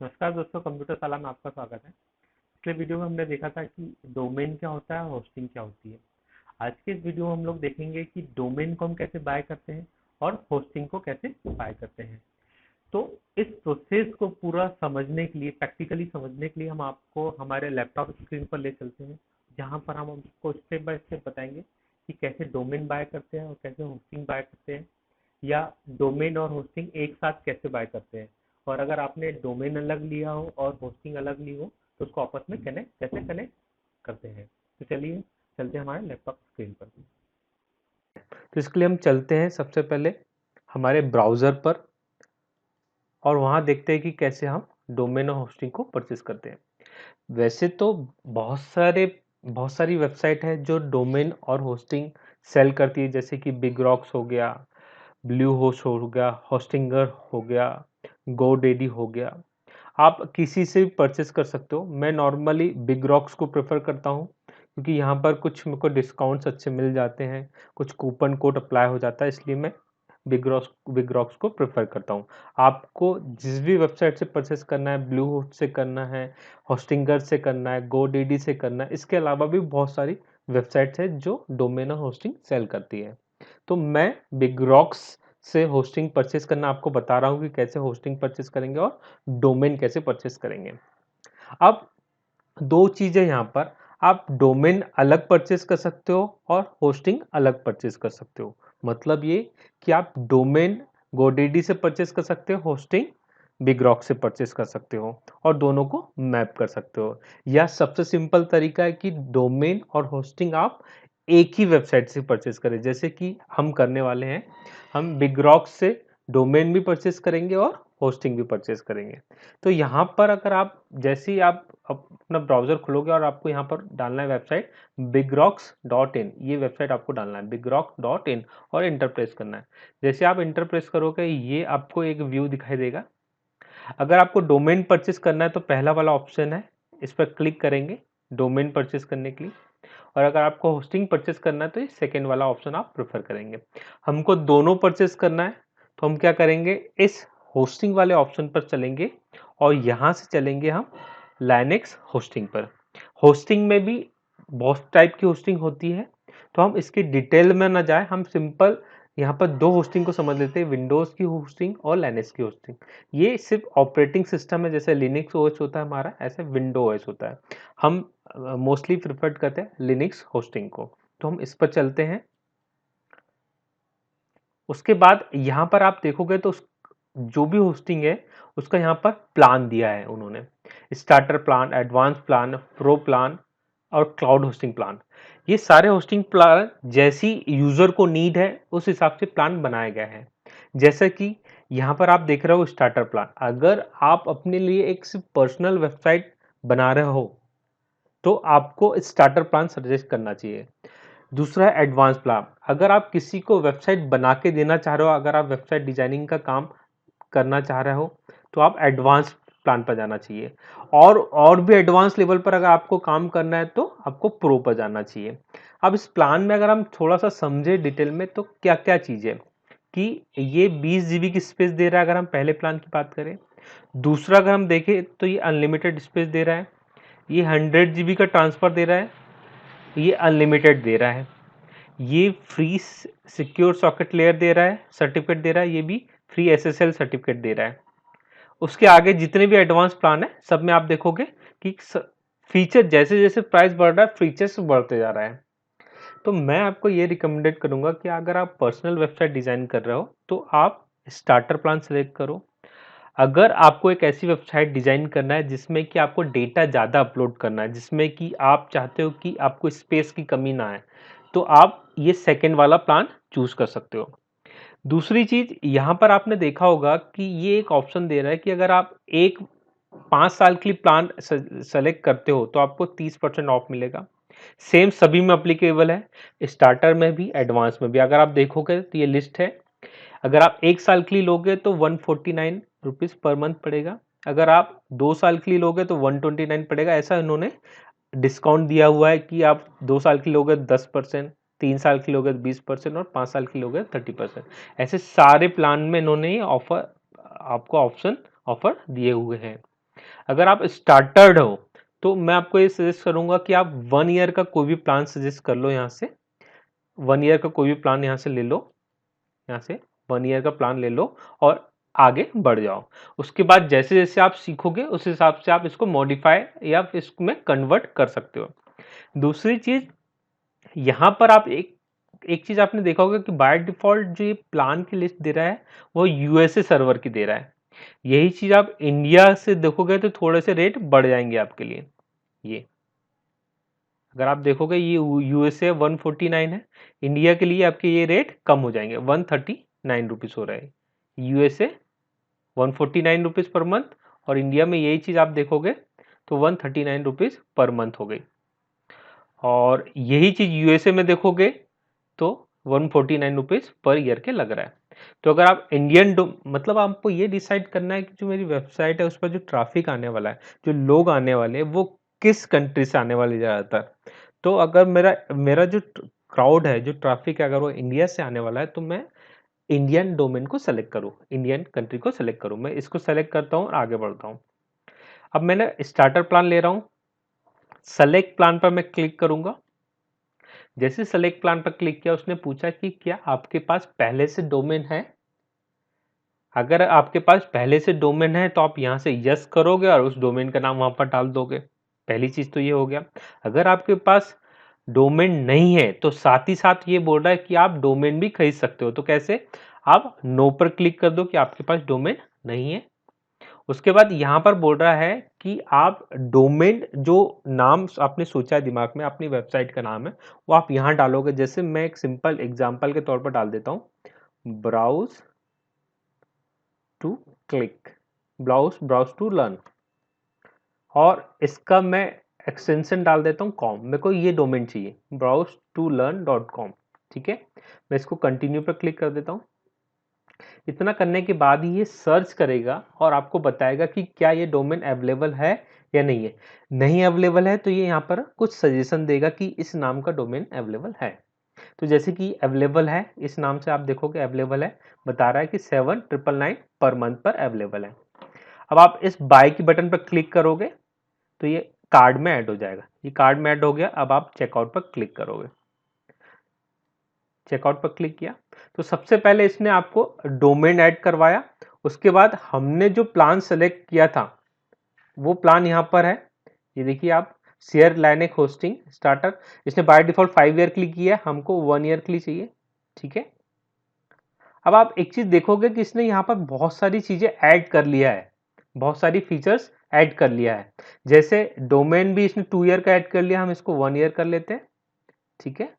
नमस्कार दोस्तों, कंप्यूटर शाला में आपका स्वागत है। पिछले वीडियो में हमने देखा था कि डोमेन क्या होता है और होस्टिंग क्या होती है। आज के इस वीडियो में हम लोग देखेंगे कि डोमेन को हम कैसे बाय करते हैं और होस्टिंग को कैसे बाय करते हैं। तो इस प्रोसेस को पूरा समझने के लिए, प्रैक्टिकली समझने के लिए हम आपको हमारे लैपटॉप स्क्रीन पर ले चलते हैं, जहाँ पर हम आपको स्टेप बाय स्टेप बताएंगे कि कैसे डोमेन बाय करते हैं और कैसे होस्टिंग बाय करते हैं, या डोमेन और होस्टिंग एक साथ कैसे बाय करते हैं। और अगर आपने डोमेन अलग लिया हो और होस्टिंग अलग ली हो तो उसको आपस में कनेक्ट करते हैं। तो चलिए चलते हैं हमारे लैपटॉप स्क्रीन पर। तो इसके लिए हम चलते हैं सबसे पहले हमारे ब्राउज़र पर और वहाँ देखते हैं कि कैसे हम डोमेन और होस्टिंग को परचेज करते हैं। वैसे तो बहुत सारी वेबसाइट है जो डोमेन और होस्टिंग सेल करती है, जैसे कि बिग रॉक्स हो गया, ब्लू होस्ट हो गया, होस्टिंगर हो गया, गोडेडी हो गया। आप किसी से भी परचेस कर सकते हो। मैं नॉर्मली बिग रॉक्स को प्रेफर करता हूँ क्योंकि यहाँ पर कुछ मेरे को डिस्काउंट्स अच्छे मिल जाते हैं, कुछ कूपन कोड अप्लाई हो जाता है, इसलिए मैं बिग रॉक्स को प्रेफर करता हूँ। आपको जिस भी वेबसाइट से परचेस करना है, ब्लू होस्ट से करना है, होस्टिंगर से करना है, गोडेडी से करना है, इसके अलावा भी बहुत सारी वेबसाइट्स है जो डोमेन और होस्टिंग सेल करती है। तो मैं बिग रॉक्स से होस्टिंग परचेस करना आपको बता रहा हूँ कि कैसे होस्टिंग परचेस करेंगे और डोमेन कैसे परचेस करेंगे। अब दो चीजें यहाँ पर, आप डोमेन अलग परचेस कर सकते हो और होस्टिंग अलग परचेस कर सकते हो। मतलब ये कि आप डोमेन गोडेडी से परचेस कर सकते हो, होस्टिंग बिग रॉक से परचेस कर सकते हो और दोनों को मैप कर सकते हो। या सबसे सिंपल तरीका है कि डोमेन और होस्टिंग आप एक ही वेबसाइट से परचेस करें, जैसे कि हम करने वाले हैं। हम बिग रॉक से डोमेन भी परचेस करेंगे और होस्टिंग भी परचेस करेंगे। तो यहाँ पर अगर आप जैसे ही आप अपना ब्राउजर खोलोगे और आपको यहाँ पर डालना है वेबसाइट bigrocks.in, ये वेबसाइट आपको डालना है bigrocks.in और इंटर प्रेस करना है। जैसे आप इंटर प्रेस करोगे ये आपको एक व्यू दिखाई देगा। अगर आपको डोमेन परचेस करना है तो पहला वाला ऑप्शन है, इस पर क्लिक करेंगे डोमेन परचेस करने के लिए। और अगर आपको होस्टिंग परचेस करना है तो ये सेकेंड वाला ऑप्शन आप प्रेफर करेंगे। हमको दोनों परचेस करना है तो हम क्या करेंगे, इस होस्टिंग वाले ऑप्शन पर चलेंगे और यहाँ से चलेंगे हम लाइनेक्स होस्टिंग पर। होस्टिंग में भी बहुत टाइप की होस्टिंग होती है, तो हम इसकी डिटेल में ना जाए, हम सिंपल यहाँ पर दो होस्टिंग को समझ लेते हैं, विंडोज़ की होस्टिंग और लाइनेक्स की होस्टिंग। ये सिर्फ ऑपरेटिंग सिस्टम है, जैसे लिनक्स ओएस होता है हमारा, ऐसे विंडो ओएस होता है। हम मोस्टली प्रिफर करते हैं लिनक्स होस्टिंग को, तो हम इस पर चलते हैं। उसके बाद यहाँ पर आप देखोगे तो जो भी होस्टिंग है उसका यहाँ पर प्लान दिया है उन्होंने, starter plan, advance plan, pro plan और क्लाउड होस्टिंग प्लान। ये सारे होस्टिंग प्लान जैसी यूजर को नीड है उस हिसाब से प्लान बनाया गया है। जैसे कि यहाँ पर आप देख रहे हो स्टार्टर प्लान, अगर आप अपने लिए एक सिर्फ पर्सनल वेबसाइट बना रहे हो तो आपको स्टार्टर प्लान सजेस्ट करना चाहिए। दूसरा है एडवांस प्लान, अगर आप किसी को वेबसाइट बना के देना चाह रहे हो, अगर आप वेबसाइट डिजाइनिंग का काम करना चाह रहे हो तो आप एडवांस प्लान पर जाना चाहिए। और भी एडवांस लेवल पर अगर आपको काम करना है तो आपको प्रो पर जाना चाहिए। अब इस प्लान में अगर हम थोड़ा सा समझे डिटेल में तो क्या क्या चीज है कि ये 20 जीबी की स्पेस दे रहा है अगर हम पहले प्लान की बात करें। दूसरा अगर हम देखें तो ये अनलिमिटेड स्पेस दे रहा है, ये 100 जीबी का ट्रांसफर दे रहा है, ये अनलिमिटेड दे रहा है, ये फ्री सिक्योर सॉकेट लेयर दे रहा है, सर्टिफिकेट दे रहा है, ये भी फ्री एसएसएल सर्टिफिकेट दे रहा है। उसके आगे जितने भी एडवांस प्लान है सब में आप देखोगे कि फीचर जैसे जैसे प्राइस बढ़ रहा है फीचर्स बढ़ते जा रहा है। तो मैं आपको ये रिकमेंडेड करूंगा कि अगर आप पर्सनल वेबसाइट डिजाइन कर रहे हो तो आप स्टार्टर प्लान सेलेक्ट करो। अगर आपको एक ऐसी वेबसाइट डिजाइन करना है जिसमें कि आपको डेटा ज़्यादा अपलोड करना है, जिसमें कि आप चाहते हो कि आपको स्पेस की कमी ना आए, तो आप ये सेकेंड वाला प्लान चूज कर सकते हो। दूसरी चीज यहाँ पर आपने देखा होगा कि ये एक ऑप्शन दे रहा है कि अगर आप एक 5 साल के लिए प्लान सेलेक्ट करते हो तो आपको 30% ऑफ मिलेगा। सेम सभी में अप्लीकेबल है, स्टार्टर में भी एडवांस में भी। अगर आप देखोगे तो ये लिस्ट है। अगर आप 1 साल के लिए लोगे तो 149 रुपीज पर मंथ पड़ेगा, अगर आप 2 साल के लिए लोगे तो 129 पड़ेगा। ऐसा इन्होंने डिस्काउंट दिया हुआ है कि आप 2 साल के लोगे 10%, 3 साल के लोगे 20% और 5 साल के लोगे 30%। ऐसे सारे प्लान में इन्होंने ये ऑफर आपको ऑप्शन ऑफर दिए हुए हैं। अगर आप स्टार्टर्ड हो तो मैं आपको ये सजेस्ट करूंगा कि आप 1 ईयर का कोई भी प्लान सजेस्ट कर लो। यहाँ से 1 ईयर का कोई भी प्लान यहाँ से ले लो, यहाँ से 1 ईयर का प्लान ले लो और आगे बढ़ जाओ। उसके बाद जैसे जैसे आप सीखोगे उस हिसाब से आप इसको मॉडिफाई या इसमें कन्वर्ट कर सकते हो। दूसरी चीज, यहाँ पर आप एक एक चीज आपने देखा होगा कि बाय डिफॉल्ट जो ये प्लान की लिस्ट दे रहा है वो यूएसए सर्वर की दे रहा है। यही चीज आप इंडिया से देखोगे तो थोड़े से रेट बढ़ जाएंगे आपके लिए। ये अगर आप देखोगे ये यूएसए 149 है, इंडिया के लिए आपके ये रेट कम हो जाएंगे, 139 रुपीज हो रहा है यूएसए, 149 रुपीज पर मंथ, और इंडिया में यही चीज आप देखोगे तो 139 रुपीज पर मंथ हो गई। और यही चीज यूएसए में देखोगे तो 149 रुपीज पर ईयर के लग रहा है। तो अगर आप इंडियन मतलब आपको ये डिसाइड करना है कि जो मेरी वेबसाइट है उस पर जो ट्रैफिक आने वाला है, जो लोग आने वाले हैं, वो किस कंट्री से आने वाले ज़्यादातर। तो अगर मेरा मेरा जो क्राउड है, जो ट्रैफिक है, अगर वो इंडिया से आने वाला है तो मैं इंडियन डोमेन को सेलेक्ट करूँ, इंडियन कंट्री को सेलेक्ट करूँ। मैं इसको सेलेक्ट करता हूँ और आगे बढ़ता हूँ। अब मैंने स्टार्टर प्लान ले रहा हूँ, सेलेक्ट प्लान पर मैं क्लिक करूंगा। जैसे सेलेक्ट प्लान पर क्लिक किया उसने पूछा कि क्या आपके पास पहले से डोमेन है। अगर आपके पास पहले से डोमेन है तो आप यहां से यस करोगे और उस डोमेन का नाम वहां पर डाल दोगे। पहली चीज तो ये हो गया। अगर आपके पास डोमेन नहीं है तो साथ ही साथ ये बोल रहा है कि आप डोमेन भी खरीद सकते हो। तो कैसे, आप नो पर क्लिक कर दो कि आपके पास डोमेन नहीं है। उसके बाद यहां पर बोल रहा है कि आप डोमेन जो नाम आपने सोचा है दिमाग में अपनी वेबसाइट का नाम है वो आप यहां डालोगे। जैसे मैं एक सिंपल एग्जांपल के तौर पर डाल देता हूं, browse to click, browse to learn, और इसका मैं एक्सटेंशन डाल देता हूं कॉम। मेरे को ये डोमेन चाहिए, browse2learn.com। ठीक है, मैं इसको कंटिन्यू पर क्लिक कर देता हूं। इतना करने के बाद ही ये सर्च करेगा और आपको बताएगा कि क्या ये डोमेन अवेलेबल है या नहीं है। नहीं अवेलेबल है तो ये यहाँ पर कुछ सजेशन देगा कि इस नाम का डोमेन अवेलेबल है। तो जैसे कि अवेलेबल है, इस नाम से आप देखोगे अवेलेबल है, बता रहा है कि 7,999 पर मंथ पर अवेलेबल है। अब आप इस बाय की बटन पर क्लिक करोगे तो ये कार्ड में ऐड हो जाएगा। ये कार्ड में ऐड हो गया। अब आप चेकआउट पर क्लिक करोगे। चेकआउट पर क्लिक किया तो सबसे पहले इसने आपको डोमेन ऐड करवाया। उसके बाद हमने जो प्लान सेलेक्ट किया था वो प्लान यहां पर है, ये देखिए आप, शेयर लाइनेक होस्टिंग स्टार्टर। इसने बाय डिफॉल्ट 5 ईयर के लिए किया है, हमको 1 ईयर के लिए चाहिए। ठीक है, अब आप एक चीज देखोगे कि इसने यहाँ पर बहुत सारी चीजें ऐड कर लिया है, बहुत सारी फीचर्स ऐड कर लिया है। जैसे डोमेन भी इसने 2 ईयर का ऐड कर लिया, हम इसको 1 ईयर कर लेते हैं। ठीक है,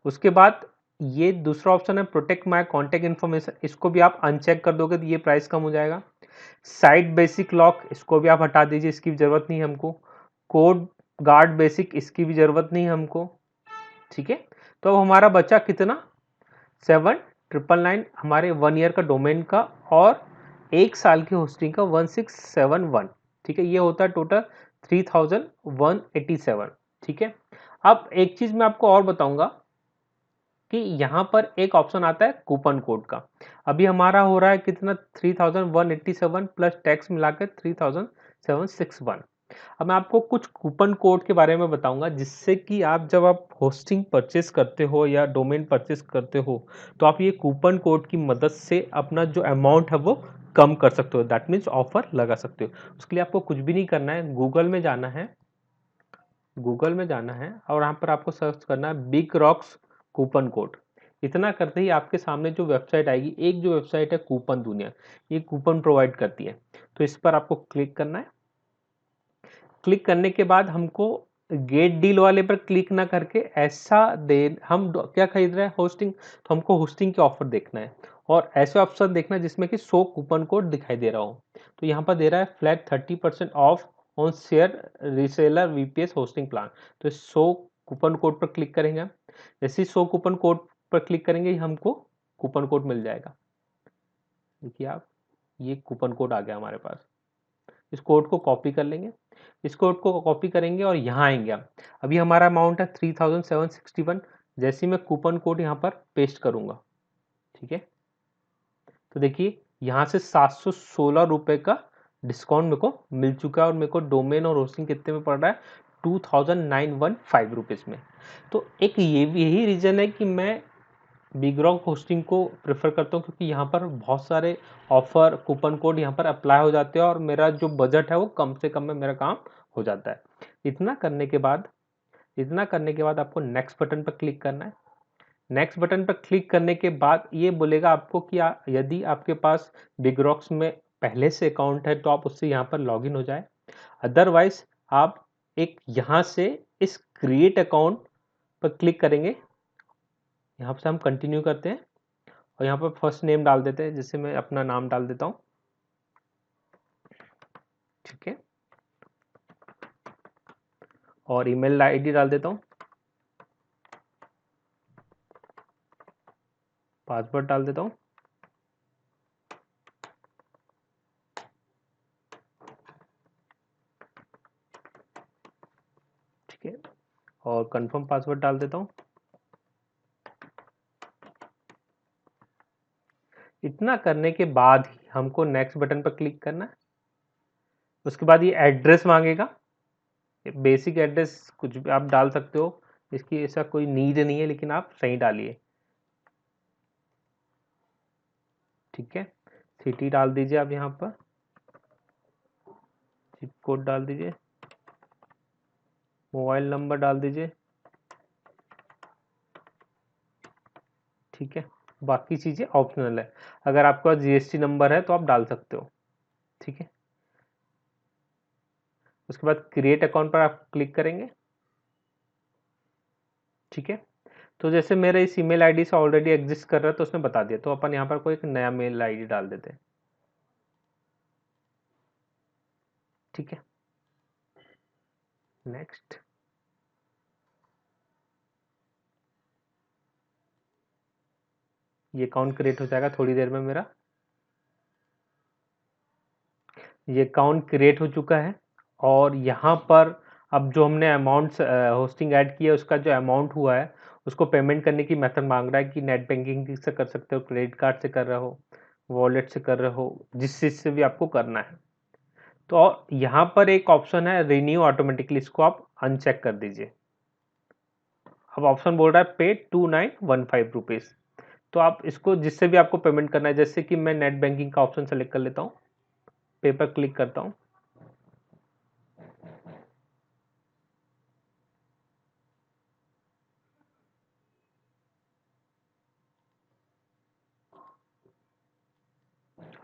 उसके बाद ये दूसरा ऑप्शन है प्रोटेक्ट माय कॉन्टेक्ट इन्फॉर्मेशन, इसको भी आप अनचेक कर दोगे तो ये प्राइस कम हो जाएगा। साइट बेसिक लॉक, इसको भी आप हटा दीजिए, इसकी भी जरूरत नहीं है हमको। कोड गार्ड बेसिक, इसकी भी जरूरत नहीं है हमको। ठीक है, तो अब हमारा बचा कितना, 7,999 हमारे 1 ईयर का डोमेन का और 1 साल की होस्टिंग का 1671। ठीक है, ये होता है टोटल 3,187। ठीक है, अब एक चीज मैं आपको और बताऊंगा कि यहाँ पर एक ऑप्शन आता है कूपन कोड का। अभी हमारा हो रहा है कितना, 3,187 प्लस टैक्स मिलाकर 3,761। अब मैं आपको कुछ कूपन कोड के बारे में बताऊंगा जिससे कि आप जब आप होस्टिंग परचेस करते हो या डोमेन परचेस करते हो तो आप ये कूपन कोड की मदद से अपना जो अमाउंट है वो कम कर सकते हो। दैट मीन्स ऑफर लगा सकते हो। उसके लिए आपको कुछ भी नहीं करना है, गूगल में जाना है, गूगल में जाना है और यहाँ पर आपको सर्च करना है बिग रॉक्स कूपन कोड। इतना करते ही आपके सामने जो वेबसाइट आएगी, एक जो वेबसाइट है कूपन दुनिया, ये कूपन प्रोवाइड करती है। तो इस पर आपको क्लिक करना है। क्लिक करने के बाद हमको गेट डील वाले पर क्लिक ना करके ऐसा दे, हम क्या खरीद रहे हैं, होस्टिंग, तो हमको होस्टिंग के ऑफर देखना है और ऐसे ऑप्शन देखना है जिसमें कि 100 कूपन कोड दिखाई दे रहा हो। तो यहाँ पर दे रहा है flat 30% of on share reseller VPS hosting plan. तो 100 कूपन कोड पर क्लिक करेंगे। जैसे 100 कूपन कोड पर क्लिक करेंगे हमको कूपन कोड मिल जाएगा। देखिए आप, ये कूपन कोड आ गया हमारे पास। इस कोड को कॉपी कर लेंगे, इस कोड को कॉपी करेंगे और यहाँ आएंगे हम। अभी हमारा अमाउंट है 3,761। जैसे ही मैं कूपन कोड यहाँ पर पेस्ट करूंगा, ठीक है, तो देखिए यहाँ से 716 रुपए का डिस्काउंट मेरे को मिल चुका है और मेरे को डोमेन और होस्टिंग कितने में पड़ रहा है 2915 रुपीज़ में। तो एक यही रीज़न है कि मैं बिगरॉक होस्टिंग को प्रेफर करता हूँ, क्योंकि यहाँ पर बहुत सारे ऑफर कूपन कोड यहाँ पर अप्लाई हो जाते हैं और मेरा जो बजट है वो कम से कम में मेरा काम हो जाता है। इतना करने के बाद आपको नेक्स्ट बटन पर क्लिक करना है। नेक्स्ट बटन पर क्लिक करने के बाद ये बोलेगा आपको कि यदि आपके पास बिगरॉक्स में पहले से अकाउंट है तो आप उससे यहाँ पर लॉगिन हो जाए, अदरवाइज आप एक यहाँ से इस क्रिएट अकाउंट पर क्लिक करेंगे। यहाँ से हम कंटिन्यू करते हैं और यहाँ पर फर्स्ट नेम डाल देते हैं, जैसे मैं अपना नाम डाल देता हूँ, ठीक है, और ईमेल आईडी डाल देता हूँ, पासवर्ड डाल देता हूँ, ठीक है, और कंफर्म पासवर्ड डाल देता हूँ। इतना करने के बाद ही हमको नेक्स्ट बटन पर क्लिक करना है। उसके बाद ये एड्रेस मांगेगा, बेसिक एड्रेस कुछ भी आप डाल सकते हो, इसकी ऐसा कोई नीड नहीं है, लेकिन आप सही डालिए, ठीक है। सिटी डाल दीजिए आप, यहाँ पर जिप कोड डाल दीजिए, मोबाइल नंबर डाल दीजिए, ठीक है। बाकी चीज़ें ऑप्शनल है, अगर आपके पास जीएसटी नंबर है तो आप डाल सकते हो, ठीक है। उसके बाद क्रिएट अकाउंट पर आप क्लिक करेंगे, ठीक है। तो जैसे मेरे इस ईमेल आईडी से ऑलरेडी एग्जिस्ट कर रहा है तो उसने बता दिया, तो अपन यहाँ पर कोई एक नया मेल आईडी डाल देते हैं, ठीक है। नेक्स्ट, ये अकाउंट क्रिएट हो जाएगा थोड़ी देर में मेरा। ये अकाउंट क्रिएट हो चुका है और यहाँ पर अब जो हमने अमाउंट होस्टिंग ऐड किया उसका जो अमाउंट हुआ है उसको पेमेंट करने की मेथड मांग रहा है कि नेट बैंकिंग से कर सकते हो, क्रेडिट कार्ड से कर रहे हो, वॉलेट से कर रहे हो, जिस चीज़ से भी आपको करना है। तो यहाँ पर एक ऑप्शन है रिन्यू ऑटोमेटिकली, इसको आप अनचेक कर दीजिए। अब ऑप्शन बोल रहा है पे 2915 रुपीज़, तो आप इसको जिससे भी आपको पेमेंट करना है, जैसे कि मैं नेट बैंकिंग का ऑप्शन सेलेक्ट कर लेता हूँ, पे पर क्लिक करता हूँ,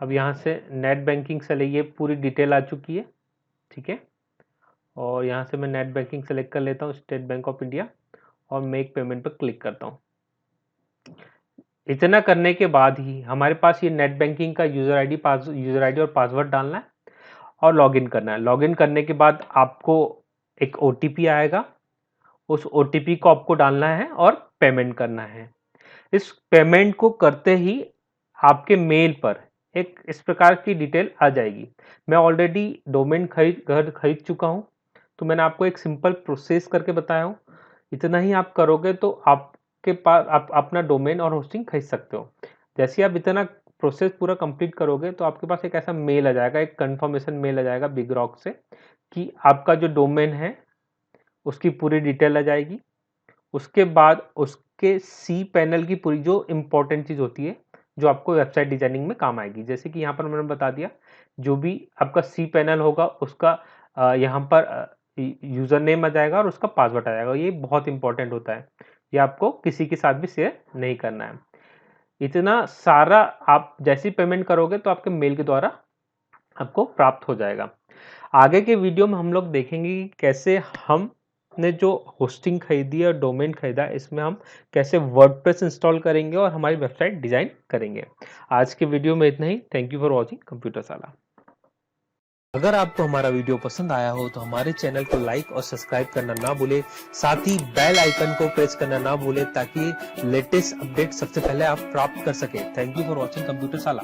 अब यहाँ से नेट बैंकिंग से ये पूरी डिटेल आ चुकी है, ठीक है। और यहाँ से मैं नेट बैंकिंग सेलेक्ट कर लेता हूँ, स्टेट बैंक ऑफ इंडिया, और मेक पेमेंट पर क्लिक करता हूँ। इतना करने के बाद ही हमारे पास ये नेट बैंकिंग का यूज़र आईडी और पासवर्ड डालना है और लॉगिन करना है। लॉगिन करने के बाद आपको एक ओटीपी आएगा, उस ओटीपी को आपको डालना है और पेमेंट करना है। इस पेमेंट को करते ही आपके मेल पर एक इस प्रकार की डिटेल आ जाएगी। मैं ऑलरेडी डोमेन खरीद चुका हूँ, तो मैंने आपको एक सिंपल प्रोसेस करके बताया हूँ। इतना ही आप करोगे तो आपके पास आप अपना डोमेन और होस्टिंग खरीद सकते हो। जैसे आप इतना प्रोसेस पूरा कंप्लीट करोगे तो आपके पास एक ऐसा मेल आ जाएगा, एक कंफर्मेशन मेल आ जाएगा बिगरॉक से कि आपका जो डोमेन है उसकी पूरी डिटेल आ जाएगी। उसके बाद उसके सी पैनल की पूरी जो इम्पोर्टेंट चीज़ होती है जो आपको वेबसाइट डिजाइनिंग में काम आएगी, जैसे कि यहाँ पर मैंने बता दिया, जो भी आपका सी पैनल होगा उसका यहाँ पर यूज़र नेम आ जाएगा और उसका पासवर्ड आ जाएगा। ये बहुत इंपॉर्टेंट होता है, ये आपको किसी के साथ भी शेयर नहीं करना है। इतना सारा आप जैसी पेमेंट करोगे तो आपके मेल के द्वारा आपको प्राप्त हो जाएगा। आगे के वीडियो में हम लोग देखेंगे कि कैसे हमने जो होस्टिंग खरीदी है और डोमेन खरीदा है, इसमें हम कैसे वर्डप्रेस इंस्टॉल करेंगे और हमारी वेबसाइट डिजाइन करेंगे। आज के वीडियो में इतना ही। Thank you for watching computer साला। अगर आपको हमारा वीडियो पसंद आया हो तो हमारे चैनल को लाइक और सब्सक्राइब करना ना भूले, साथ ही बेल आइकन को प्रेस करना ना भूले ताकि लेटेस्ट अपडेट सबसे पहले आप प्राप्त कर सके। Thank you for watching computer साला।